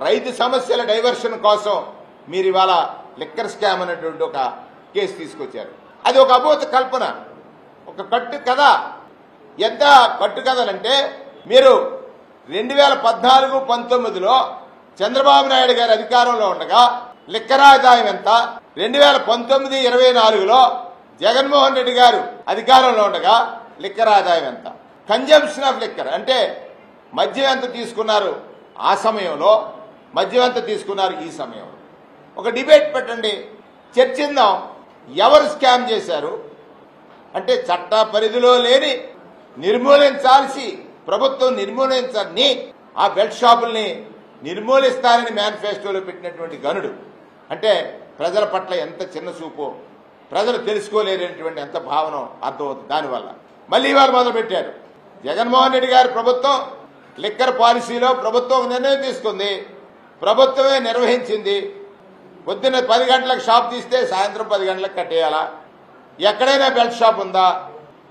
రైతు సమస్యల డైవర్షన్ కోసం మీరు ఇవాళ లిక్కర్ స్కామ్ అనేటువంటి ఒక కేసు తీసుకొచ్చారు. అది ఒక అబోధ కల్పన, ఒక కట్టు కథ. ఎంత కట్టు కథలంటే మీరు 2014-19లో చంద్రబాబు నాయుడు గారి అధికారంలో ఉండగా లిక్కర్ ఆదాయం ఎంత, 2019-24లో జగన్మోహన్ రెడ్డి గారు అధికారంలో ఉండగా లిక్కర్ ఆదాయం ఎంత, కన్జంప్షన్ ఆఫ్ లిక్కర్ అంటే మద్యం ఎంత తీసుకున్నారు ఆ సమయంలో, మద్యం ఎంత తీసుకున్నారు ఈ సమయంలో. ఒక డిబేట్ పెట్టండి, చర్చిద్దాం. ఎవరు స్కామ్ చేశారు అంటే చట్ట పరిధిలో లేని నిర్మూలించాల్సి ప్రభుత్వం నిర్మూలించని ఆ బెల్ట్ షాపుల్ని నిర్మూలిస్తారని మేనిఫెస్టోలో పెట్టినటువంటి గనుడు అంటే ప్రజల పట్ల ఎంత చిన్న చూపు, ప్రజలు తెలుసుకోలేనటువంటి ఎంత భావన అర్థమవుతుంది. దానివల్ల మళ్ళీ ఇవాళ మొదలుపెట్టారు. జగన్మోహన్ రెడ్డి గారి ప్రభుత్వం లిక్కర్ పాలసీలో ప్రభుత్వం నిర్ణయం తీసుకుంది, ప్రభుత్వమే నిర్వహించింది. పొద్దున్న 10 గంటలకు షాప్ తీస్తే సాయంత్రం 10 గంటలకు కట్టేయాలా? ఎక్కడైనా బెల్ట్ షాప్ ఉందా?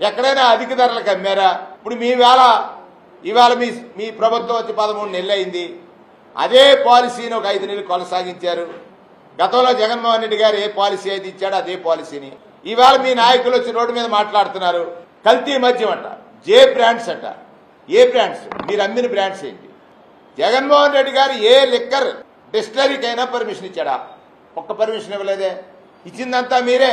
ఎక్కడైనా అధిక ధరలకు అమ్మారా? ఇప్పుడు ఇవాళ మీ ప్రభుత్వం వచ్చి 13 నెలలు అయింది. అదే పాలసీని ఒక 5 నెలలు కొనసాగించారు. గతంలో జగన్మోహన్ రెడ్డి గారు ఏ పాలసీ అయితే ఇచ్చాడో అదే పాలసీని ఇవాళ మీ నాయకులు వచ్చి రోడ్డు మీద మాట్లాడుతున్నారు. కల్తీ మద్యం అంట, జే బ్రాండ్స్ అంట. ఏ బ్రాండ్స్? మీరు అమ్మిన బ్రాండ్స్ ఏంటి? జగన్మోహన్ రెడ్డి గారు ఏ లిక్కర్ డిస్టిలరీకైనా పర్మిషన్ ఇచ్చాడా? ఒక్క పర్మిషన్ ఇవ్వలేదే. ఇచ్చిందంతా మీరే.